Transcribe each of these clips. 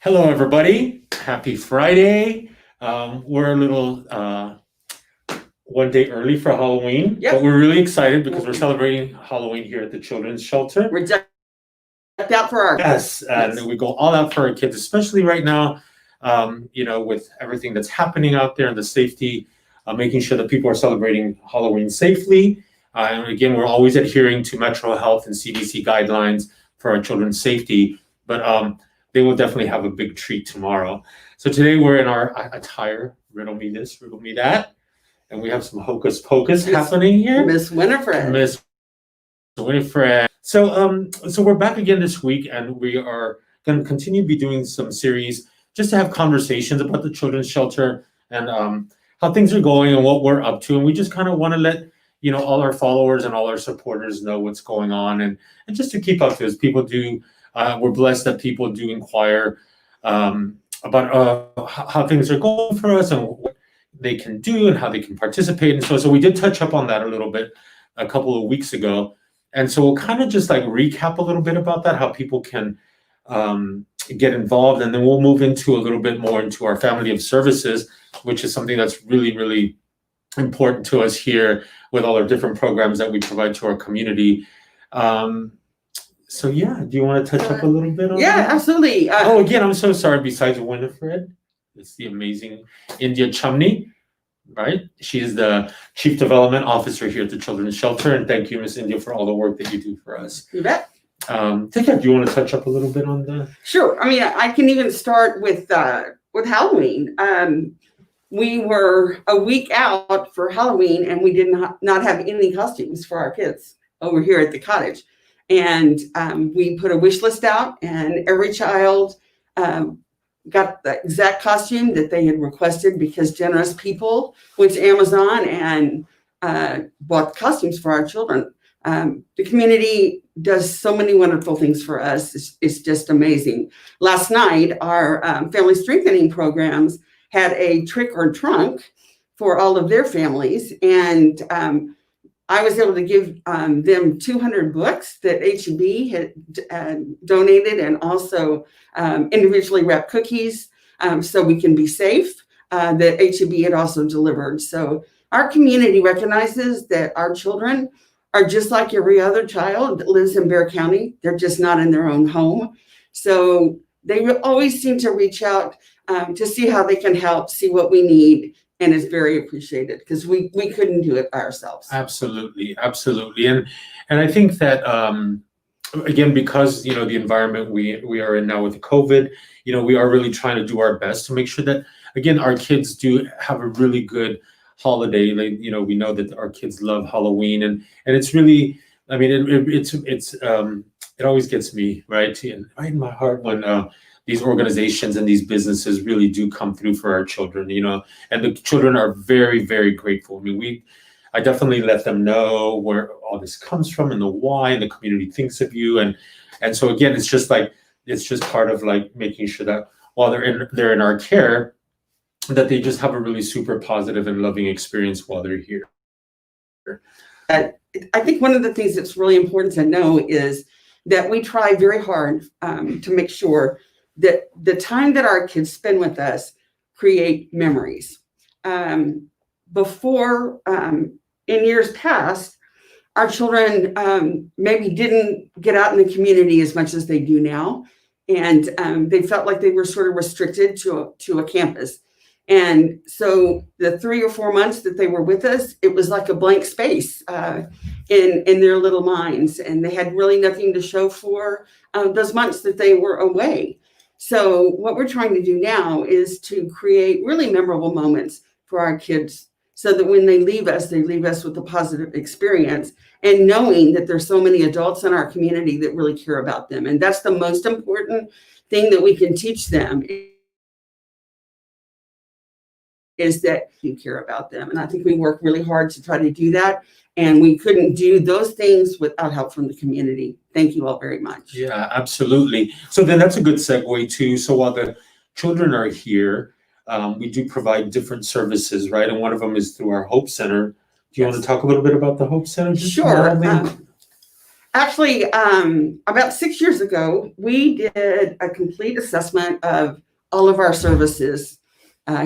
Hello, everybody. Happy Friday. We're a little one day early for Halloween, Yep. but we're really excited because we're celebrating Halloween here at the Children's Shelter. We're decked out for our Yes, and Yes. we go all out for our kids, especially right now, with everything that's happening out there and the safety, making sure that people are celebrating Halloween safely. And again, we're always adhering to Metro Health and CDC guidelines for our children's safety, but they will definitely have a big treat tomorrow. So today we're in our attire, riddle me this, riddle me that, and we have some hocus pocus happening here. Miss Winifred. Miss Winifred. So we're back again this week, and we are going to continue to be doing some series just to have conversations about the children's shelter and how things are going and what we're up to. And we just kind of want to let all our followers and all our supporters know what's going on, and just to keep up to this. People do. We're blessed that people do inquire about how things are going for us and what they can do and how they can participate. And so we did touch up on that a little bit a couple of weeks ago. And so we'll kind of just like recap a little bit about that, how people can get involved. And then we'll move into a little bit more into our family of services, which is something that's really, really important to us here with all our different programs that we provide to our community. So yeah, do you want to touch up a little bit on that? Yeah, absolutely. Again, I'm so sorry. Besides Winifred, it's the amazing India Chumney, right? She is the Chief Development Officer here at the Children's Shelter, and thank you, Miss India, for all the work that you do for us. You bet. Do you want to touch up a little bit on that? Sure. I mean, I can even start with Halloween. We were a week out for Halloween, and we did not have any costumes for our kids over here at the cottage. And we put a wish list out, and every child got the exact costume that they had requested, because generous people went to Amazon and bought costumes for our children. The community does so many wonderful things for us. It's just amazing. Last night, our family strengthening programs had a trick or trunk for all of their families. And I was able to give them 200 books that HEB had donated, and also individually wrapped cookies so we can be safe, that HEB had also delivered. So our community recognizes that our children are just like every other child that lives in Bexar County. They're just not in their own home. So they always seem to reach out to see how they can help, see what we need. And it's very appreciated, because we couldn't do it by ourselves. Absolutely. And I think that again, because the environment we are in now with COVID, we are really trying to do our best to make sure that, again, our kids do have a really good holiday. We know that our kids love Halloween, and it's really, I mean, it always gets me right in my heart when these organizations and these businesses really do come through for our children, and the children are very, very grateful. I mean, I definitely let them know where all this comes from and the why, and the community thinks of you. And so again, it's just part of like making sure that while they're in our care, that they just have a really super positive and loving experience while they're here. I think one of the things that's really important to know is that we try very hard to make sure that the time that our kids spend with us create memories. Before, in years past, our children maybe didn't get out in the community as much as they do now. And they felt like they were sort of restricted to a campus. And so the 3 or 4 months that they were with us, it was like a blank space in their little minds. And they had really nothing to show for those months that they were away. So what we're trying to do now is to create really memorable moments for our kids, so that when they leave us with a positive experience, and knowing that there's so many adults in our community that really care about them. And that's the most important thing that we can teach them, is that you care about them. And I think we work really hard to try to do that. And we couldn't do those things without help from the community. Thank you all very much. Yeah, absolutely. So then that's a good segue too. So while the children are here, we do provide different services, right? And one of them is through our Hope Center. Do you want to talk a little bit about the Hope Center? Sure. Actually, about 6 years ago, we did a complete assessment of all of our services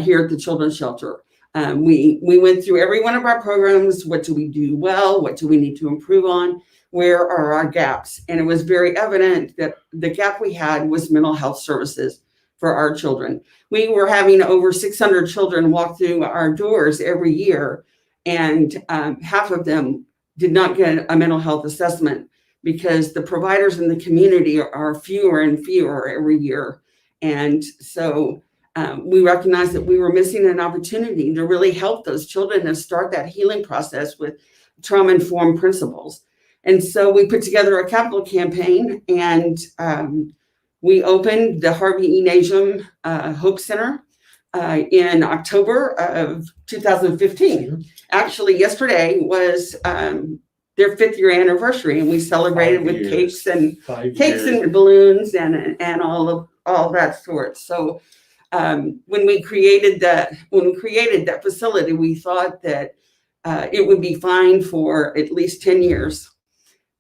here at the Children's Shelter. We went through every one of our programs. What do we do well? What do we need to improve on? Where are our gaps? And it was very evident that the gap we had was mental health services for our children. We were having over 600 children walk through our doors every year, and half of them did not get a mental health assessment because the providers in the community are fewer and fewer every year. And so we recognized that we were missing an opportunity to really help those children and start that healing process with trauma-informed principles. And so we put together a capital campaign, and we opened the Harvey E. Najum Hope Center in October of 2015. Actually, yesterday was their 5th year anniversary, and we celebrated with cakes and balloons and all that sort. So when we created that facility, we thought that it would be fine for at least 10 years.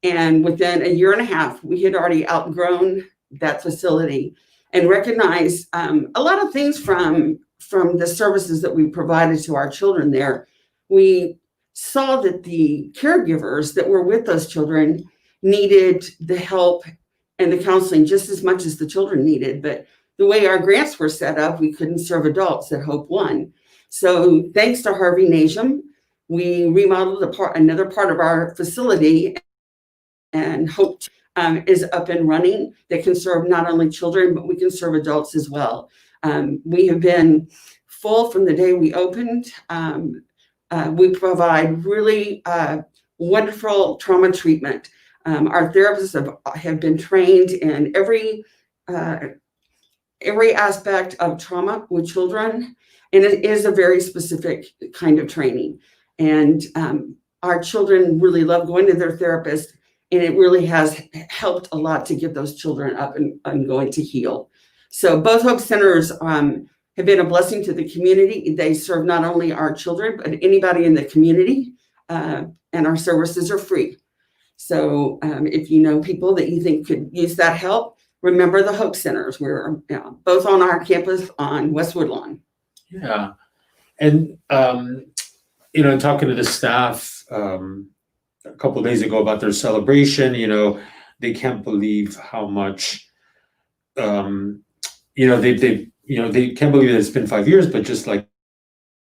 And within a year and a half, we had already outgrown that facility and recognized a lot of things from the services that we provided to our children there. We saw that the caregivers that were with those children needed the help and the counseling just as much as the children needed. But the way our grants were set up, we couldn't serve adults at Hope One. So thanks to Harvey Najum, we remodeled another part of our facility, and Hope is up and running that can serve not only children, but we can serve adults as well. We have been full from the day we opened. We provide really wonderful trauma treatment. Our therapists have been trained in every aspect of trauma with children, and it is a very specific kind of training. And our children really love going to their therapist, and it really has helped a lot to get those children up and going to heal. So both Hope Centers have been a blessing to the community. They serve not only our children, but anybody in the community, and our services are free. So if you know people that you think could use that help, remember the Hope Centers. We're both on our campus on West Woodlawn. Yeah. And, talking to the staff a couple of days ago about their celebration, they can't believe how much, they can't believe that it's been 5 years, but just like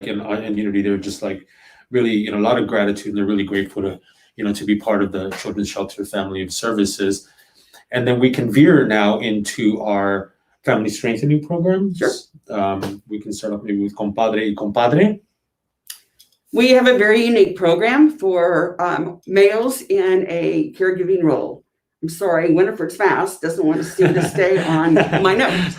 in Unity, they're just like really, a lot of gratitude, and they're really grateful to be part of the Children's Shelter family of services. And then we can veer now into our family strengthening programs. Sure. We can start off maybe with Compadre y Compadre. We have a very unique program for males in a caregiving role. I'm sorry, Winifred's fast, doesn't want to seem to stay on my notes.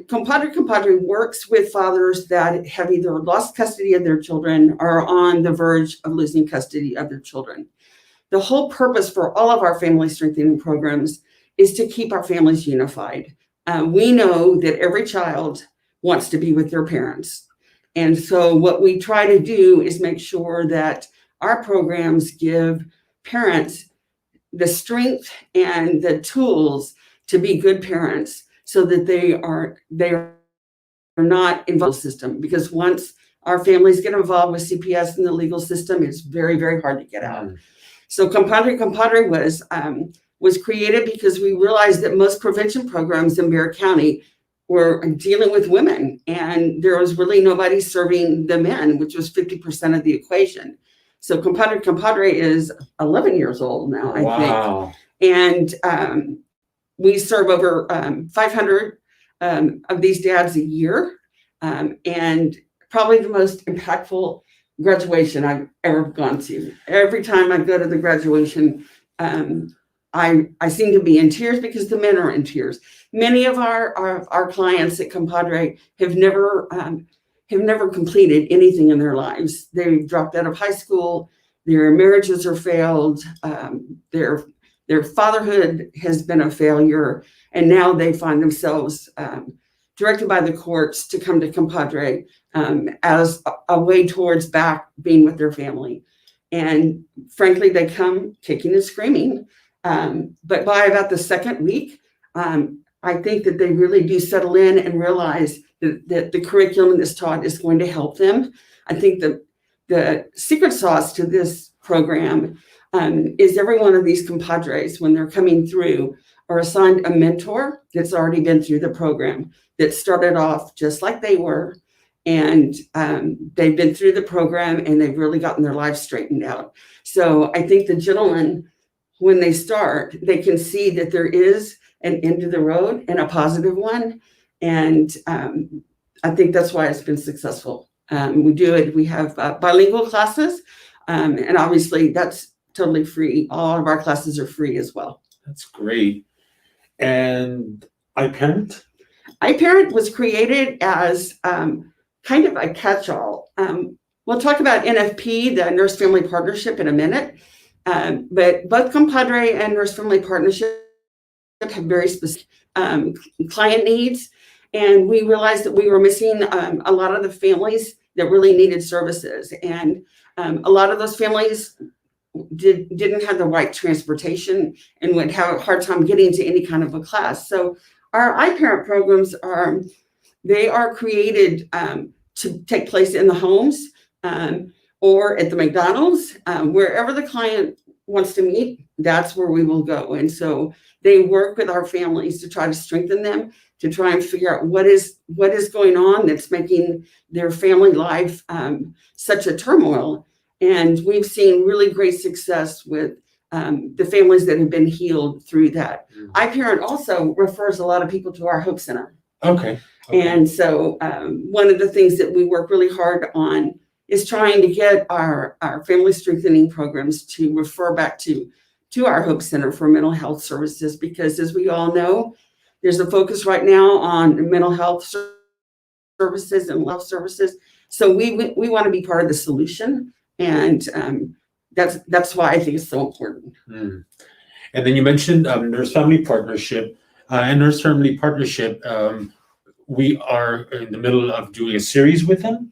Compadre works with fathers that have either lost custody of their children or are on the verge of losing custody of their children. The whole purpose for all of our family strengthening programs is to keep our families unified. We know that every child wants to be with their parents. And so what we try to do is make sure that our programs give parents the strength and the tools to be good parents, so that they are not involved in the system. Because once our families get involved with CPS in the legal system, it's very, very hard to get out. So Compadre was created because we realized that most prevention programs in Bexar County were dealing with women, and there was really nobody serving the men, which was 50% of the equation. So Compadre is 11 years old now, I think. And we serve over 500 of these dads a year, and probably the most impactful graduation I've ever gone to. Every time I go to the graduation, I seem to be in tears because the men are in tears. Many of our clients at Compadre have never completed anything in their lives. They've dropped out of high school. Their marriages are failed. Their fatherhood has been a failure, and now they find themselves directed by the courts to come to Compadre as a way towards back being with their family. And frankly, they come kicking and screaming. But by about the second week, I think that they really do settle in and realize that the curriculum that's taught is going to help them. I think the secret sauce to this program is every one of these compadres, when they're coming through, are assigned a mentor that's already been through the program, that started off just like they were. And they've been through the program and they've really gotten their lives straightened out. So I think the gentlemen, when they start, they can see that there is an end to the road and a positive one. And I think that's why it's been successful. We have bilingual classes, and obviously that's totally free. All of our classes are free as well. That's great. And iParent? iParent was created as kind of a catch-all. We'll talk about NFP, the Nurse Family Partnership, in a minute. But both Compadre and Nurse Family Partnership have very specific client needs. And we realized that we were missing a lot of the families that really needed services. And a lot of those families didn't have the right transportation and would have a hard time getting to any kind of a class. So our iParent programs are created to take place in the homes or at the McDonald's, wherever the client wants to meet, that's where we will go. And so they work with our families to try to strengthen them, to try and figure out what is going on that's making their family life such a turmoil. And we've seen really great success with the families that have been healed through that. iParent also refers a lot of people to our Hope Center. Okay. And so one of the things that we work really hard on is trying to get our family strengthening programs to refer back to our Hope Center for mental health services, because as we all know, there's a focus right now on mental health services and love services. So we want to be part of the solution, and that's why I think it's so important. And then you mentioned Nurse Family Partnership, and Nurse Family Partnership. We are in the middle of doing a series with them.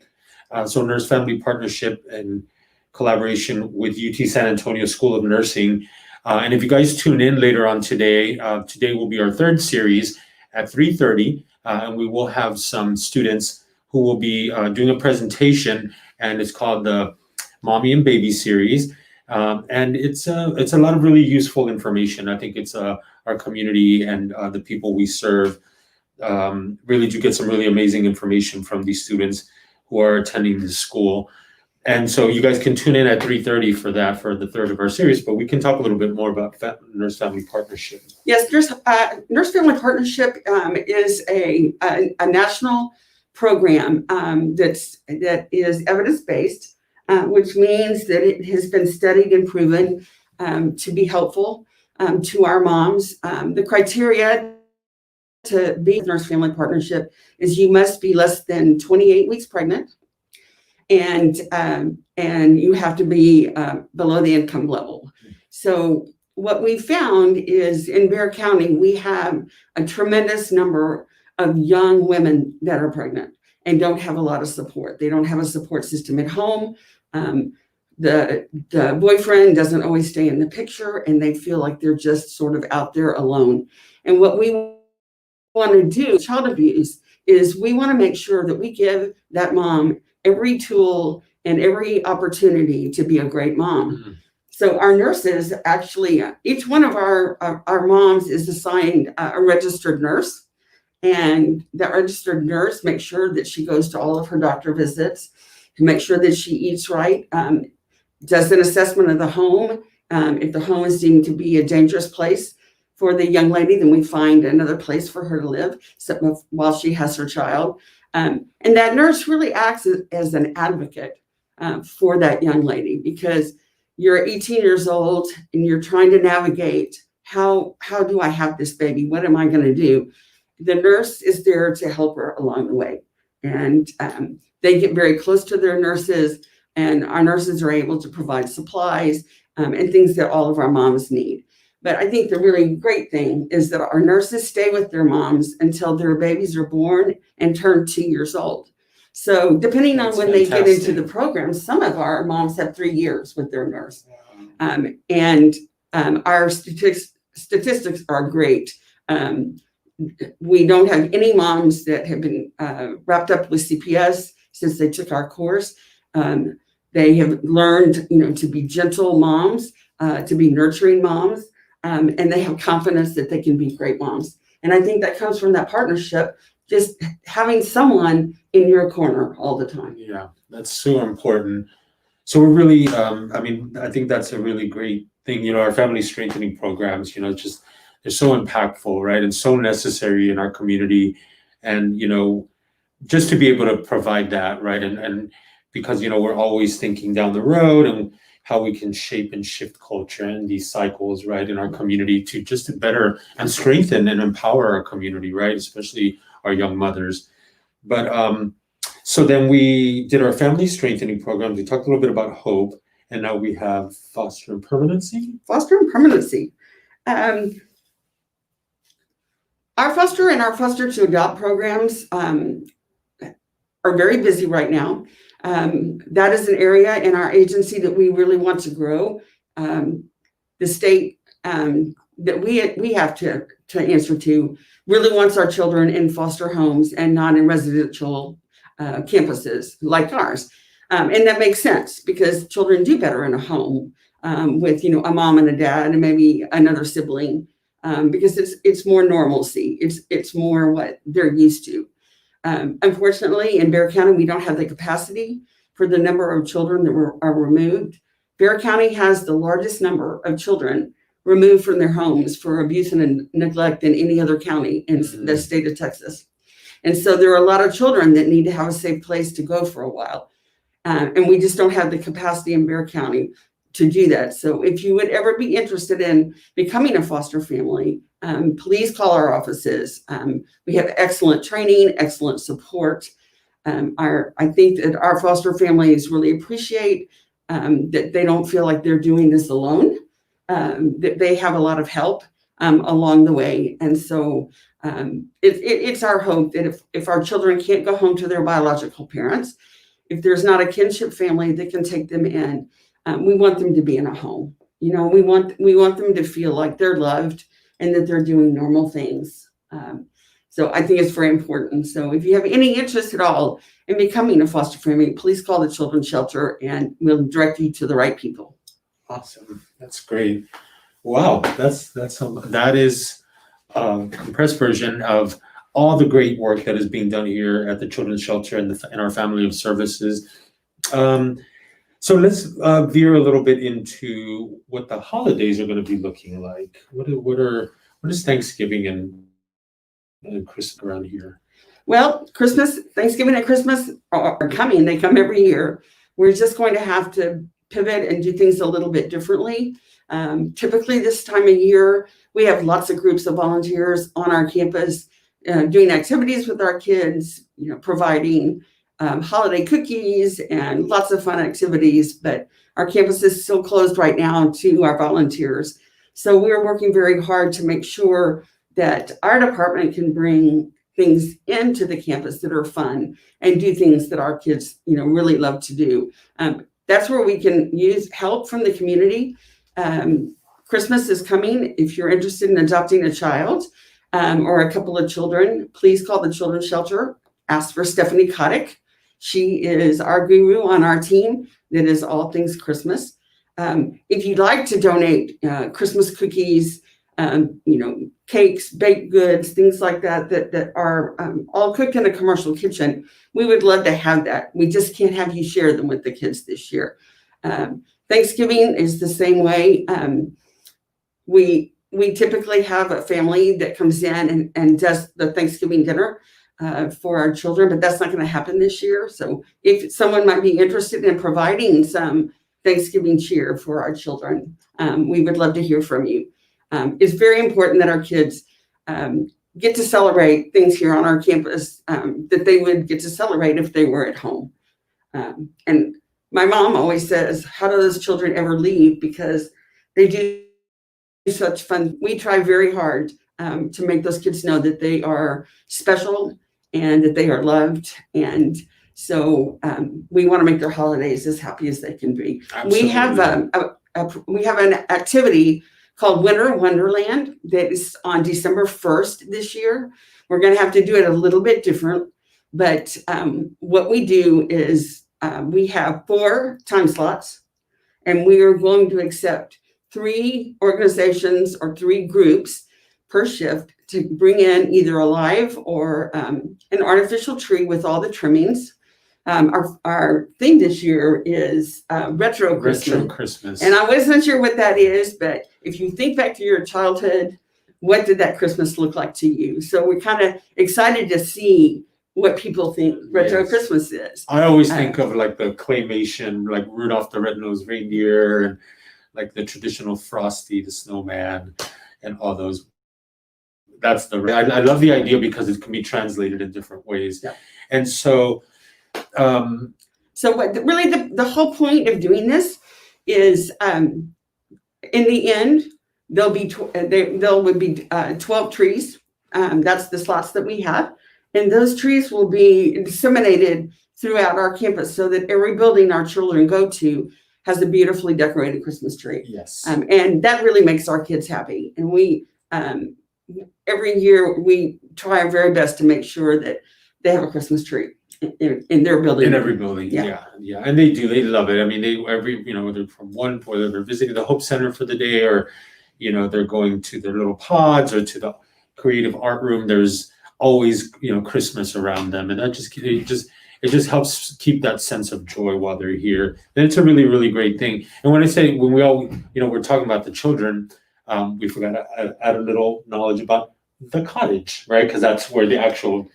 So Nurse Family Partnership in collaboration with UT San Antonio School of Nursing. And if you guys tune in later on today, today will be our third series at 3:30, and we will have some students who will be doing a presentation, and it's called the Mommy and Baby series. And it's a lot of really useful information. I think it's our community and the people we serve really do get some really amazing information from these students who are attending the school. And so you guys can tune in at 3:30 for that, for the third of our series, but we can talk a little bit more about Nurse Family Partnership. Yes, Nurse Family Partnership is a national program that is evidence-based, which means that it has been studied and proven to be helpful to our moms. The criteria to be a Nurse Family Partnership is you must be less than 28 weeks pregnant, and you have to be below the income level. So what we found is in Bexar County, we have a tremendous number of young women that are pregnant and don't have a lot of support. They don't have a support system at home. The boyfriend doesn't always stay in the picture, and they feel like they're just sort of out there alone. And what we want to do with child abuse is we want to make sure that we give that mom every tool and every opportunity to be a great mom. Mm-hmm. So our nurses actually, each one of our moms is assigned a registered nurse, and that registered nurse makes sure that she goes to all of her doctor visits, to make sure that she eats right, does an assessment of the home. If the home is deemed to be a dangerous place for the young lady, then we find another place for her to live while she has her child. And that nurse really acts as an advocate for that young lady, because you're 18 years old and you're trying to navigate, how do I have this baby? What am I going to do? The nurse is there to help her along the way. And they get very close to their nurses, and our nurses are able to provide supplies and things that all of our moms need. But I think the really great thing is that our nurses stay with their moms until their babies are born and turn 2 years old. So depending on That's when they get into fantastic. the program, some of our moms have 3 years with their nurse. And our statistics are great. We don't have any moms that have been wrapped up with CPS since they took our course. They have learned, to be gentle moms, to be nurturing moms, and they have confidence that they can be great moms. And I think that comes from that partnership, just having someone in your corner all the time. Yeah, that's so important. So we're really, I think that's a really great thing. Our family strengthening programs, just they're so impactful, right, and so necessary in our community, and just to be able to provide that, right, and because we're always thinking down the road and how we can shape and shift culture and these cycles, right, in our community to better and strengthen and empower our community, right, especially our young mothers. But so then we did our family strengthening programs. We talked a little bit about hope, and now we have foster and permanency. Foster and permanency. Our foster and our foster to adopt programs are very busy right now. That is an area in our agency that we really want to grow. The state that we have to answer to really wants our children in foster homes and not in residential campuses like ours. And that makes sense because children do better in a home with a mom and a dad and maybe another sibling, because it's more normalcy. It's more what they're used to. Unfortunately, in Bexar County, we don't have the capacity for the number of children that are removed. Bexar County has the largest number of children removed from their homes for abuse and neglect than any other county in the state of Texas. And so there are a lot of children that need to have a safe place to go for a while. And we just don't have the capacity in Bexar County to do that. So if you would ever be interested in becoming a foster family, please call our offices. We have excellent training, excellent support. I think that our foster families really appreciate that they don't feel like they're doing this alone, that they have a lot of help along the way. And so it's our hope that if our children can't go home to their biological parents, if there's not a kinship family that can take them in, we want them to be in a home. We want them to feel like they're loved and that they're doing normal things. So I think it's very important. So if you have any interest at all in becoming a foster family, please call the Children's Shelter and we'll direct you to the right people. Awesome. That's great. Wow. That is a compressed version of all the great work that is being done here at the Children's Shelter and our family of services. So let's veer a little bit into what the holidays are going to be looking like. What is Thanksgiving and Christmas around here? Well, Thanksgiving and Christmas are coming. They come every year. We're just going to have to pivot and do things a little bit differently. Typically this time of year, we have lots of groups of volunteers on our campus doing activities with our kids, providing holiday cookies and lots of fun activities, but our campus is still closed right now to our volunteers. So we're working very hard to make sure that our department can bring things into the campus that are fun and do things that our kids, really love to do. That's where we can use help from the community. Christmas is coming. If you're interested in adopting a child or a couple of children, please call the Children's Shelter. Ask for Stephanie Kotick. She is our guru on our team that is all things Christmas. If you'd like to donate Christmas cookies, cakes, baked goods, things like that are all cooked in a commercial kitchen, we would love to have that. We just can't have you share them with the kids this year. Thanksgiving is the same way. We typically have a family that comes in and does the Thanksgiving dinner for our children, but that's not going to happen this year. So if someone might be interested in providing some Thanksgiving cheer for our children, we would love to hear from you. It's very important that our kids get to celebrate things here on our campus that they would get to celebrate if they were at home. And my mom always says, how do those children ever leave? Because they do such fun. We try very hard to make those kids know that they are special and that they are loved and So we want to make their holidays as happy as they can be. Absolutely. We have we have an activity called Winter Wonderland that is on December 1st this year. We're going to have to do it a little bit different, but what we do is we have 4 time slots, and we are going to accept 3 organizations or 3 groups per shift to bring in either a live or an artificial tree with all the trimmings. Our thing this year is retro Christmas. And I wasn't sure what that is, but if you think back to your childhood, what did that Christmas look like to you? So we're kind of excited to see what people think retro Christmas is. I always think of like the claymation, like Rudolph the Red-Nosed Reindeer, and like the traditional Frosty the Snowman, and all those. That's I love the idea because it can be translated in different ways. Yeah. And so what really the whole point of doing this is in the end there would be 12 trees. That's the slots that we have, and those trees will be disseminated throughout our campus so that every building our children go to has a beautifully decorated Christmas tree. Yes. And that really makes our kids happy. And we every year we try our very best to make sure that they have a Christmas tree in their building. In every building, yeah, and they do. They love it. I mean, whether from whether they're visiting the Hope Center for the day, or they're going to their little pods or to the creative art room. There's always Christmas around them, and that it just helps keep that sense of joy while they're here. And it's a really, really great thing. And when we all we're talking about the children, we forgot to add a little knowledge about the cottage, right? Because that's where the actual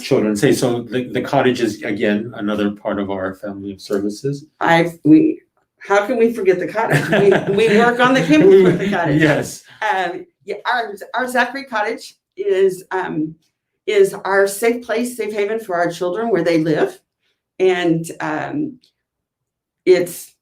children say. So the cottage is, again, another part of our family of services. How can we forget the cottage? We work on the campus with the cottage. Yes. Our Zachary Cottage is our safe place, safe haven for our children where they live. And it's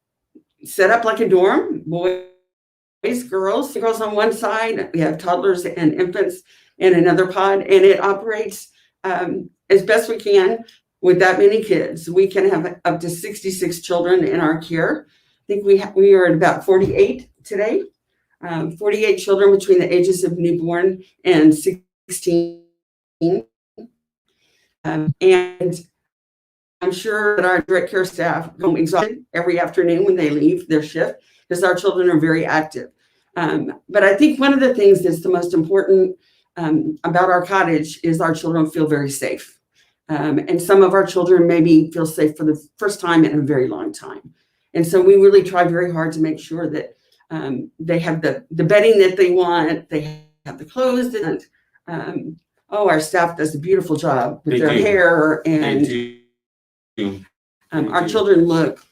set up like a dorm, boys, girls on one side. We have toddlers and infants in another pod, and it operates as best we can with that many kids. We can have up to 66 children in our care. I think we are at about 48 today. 48 children between the ages of newborn and 16. And I'm sure that our direct care staff go exhausted every afternoon when they leave their shift, because our children are very active. But I think one of the things that's the most important about our cottage is our children feel very safe. And some of our children maybe feel safe for the first time in a very long time. And so we really try very hard to make sure that they have the bedding that they want, they have the clothes, and our staff does a beautiful job with their hair, and our children look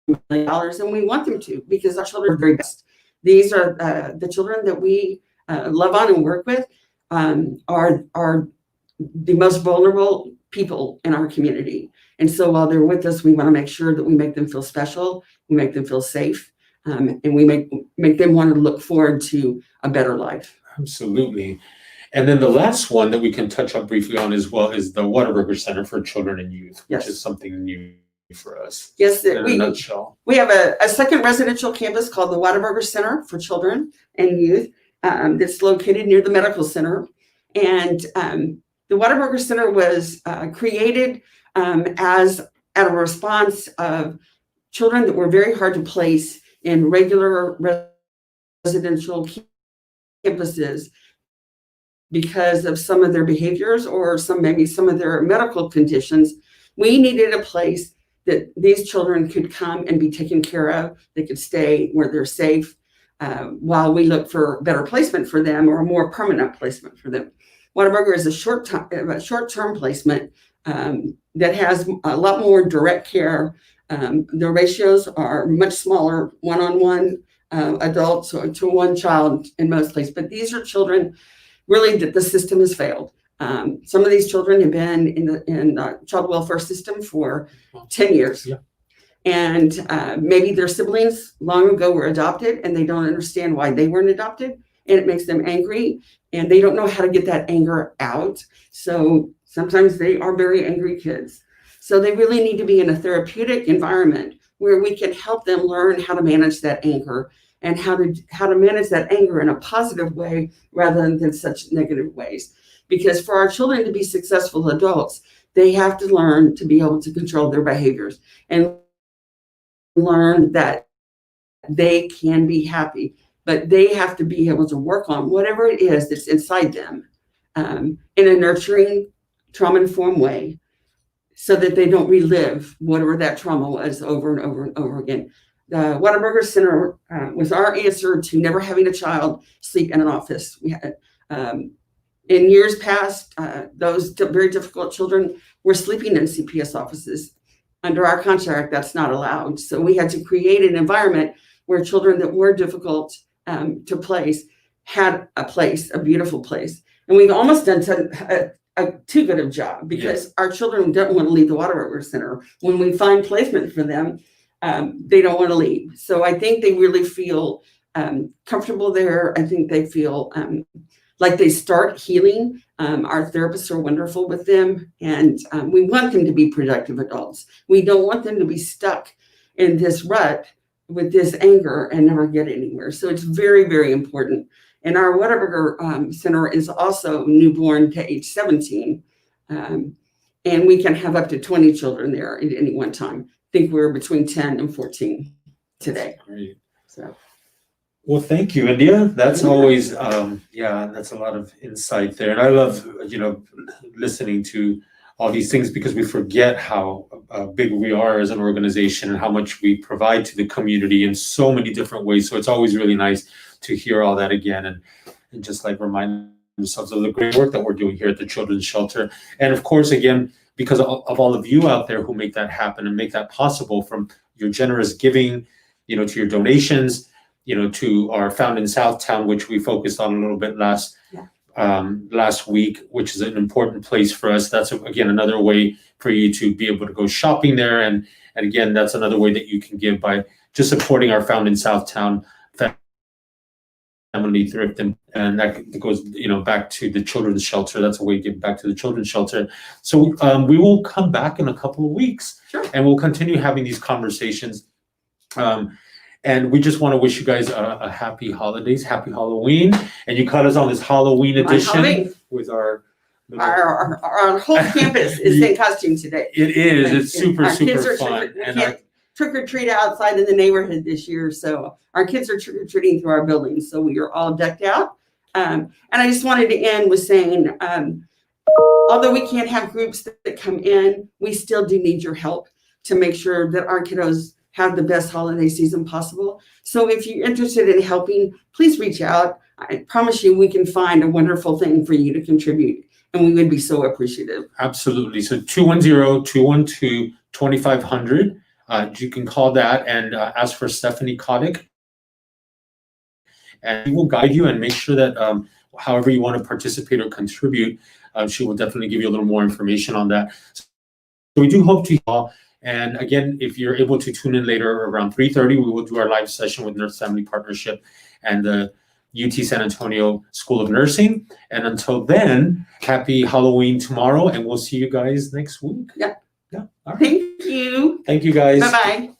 $1,000,000, and we want them to, because our children are very best. These are the children that we love on and work with are the most vulnerable people in our community. And so while they're with us, we want to make sure that we make them feel special, we make them feel safe, and we make them want to look forward to a better life. Absolutely. And then the last one that we can touch up briefly on as well is the Whataburger Center for Children and Youth, which is something new for us. Yes, in a nutshell. We have a second residential campus called the Whataburger Center for Children and Youth that's located near the medical center. And the Whataburger Center was created as a response of children that were very hard to place in regular residential campuses because of some of their behaviors or maybe some of their medical conditions. We needed a place that these children could come and be taken care of. They could stay where they're safe while we look for better placement for them, or a more permanent placement for them. Whataburger is a short-term placement that has a lot more direct care. The ratios are much smaller, one-on-one adults to one child in most places. But these are children really that the system has failed. Some of these children have been in the child welfare system for 10 years. Yeah. And maybe their siblings long ago were adopted, and they don't understand why they weren't adopted, and it makes them angry, and they don't know how to get that anger out. So sometimes they are very angry kids. So they really need to be in a therapeutic environment where we can help them learn how to manage that anger and how to manage that anger in a positive way rather than such negative ways. Because for our children to be successful adults, they have to learn to be able to control their behaviors and learn that they can be happy, but they have to be able to work on whatever it is that's inside them in a nurturing, trauma-informed way so that they don't relive whatever that trauma was over and over and over again. The Whataburger Center was our answer to never having a child sleep in an office. We had, in years past, those very difficult children were sleeping in CPS offices. Under our contract, that's not allowed. So we had to create an environment where children that were difficult to place had a place, a beautiful place. And we've almost done a too good of job because our children don't want to leave the Whataburger Center. When we find placement for them, they don't want to leave. So I think they really feel comfortable there. I think they feel like they start healing. Our therapists are wonderful with them, and we want them to be productive adults. We don't want them to be stuck in this rut with this anger and never get anywhere. So it's very, very important. And our Whataburger Center is also newborn to age 17. And we can have up to 20 children there at any one time. I think we're between 10 and 14 today. Great. So. Well, thank you, India. That's always, that's a lot of insight there. And I love, listening to all these things because we forget how big we are as an organization and how much we provide to the community in so many different ways. So it's always really nice to hear all that again and just like remind themselves of the great work that we're doing here at the Children's Shelter. And of course, again, because of all of you out there who make that happen and make that possible, from your generous giving, to your donations, to our Found in Southtown, which we focused on a little bit last week, which is an important place for us. That's again another way for you to be able to go shopping there, and again, that's another way that you can give by just supporting our Found in Southtown family thrift, and that goes back to the Children's Shelter. That's a way to give back to the Children's Shelter. So we will come back in a couple of weeks, and we'll continue having these conversations. And we just want to wish you guys a happy holidays, happy Halloween. And you caught us on this Halloween edition with our whole campus is in costume today. It is. It's super fun. We can't trick or treat outside in the neighborhood this year, so our kids are trick or treating through our buildings. So we are all decked out. And I just wanted to end with saying, although we can't have groups that come in, we still do need your help to make sure that our kiddos have the best holiday season possible. So if you're interested in helping, please reach out. I promise you we can find a wonderful thing for you to contribute, and we would be so appreciative. Absolutely. So 210-212-2500. You can call that and ask for Stephanie Kotick, and we will guide you and make sure that however you want to participate or contribute, she will definitely give you a little more information on that. So we do hope to all. And again, if you're able to tune in later around 3:30, we will do our live session with Nurse Family Partnership and the UT San Antonio School of Nursing. And until then, happy Halloween tomorrow, and we'll see you guys next week. Yeah. All right. Thank you. Thank you, guys. Bye-bye.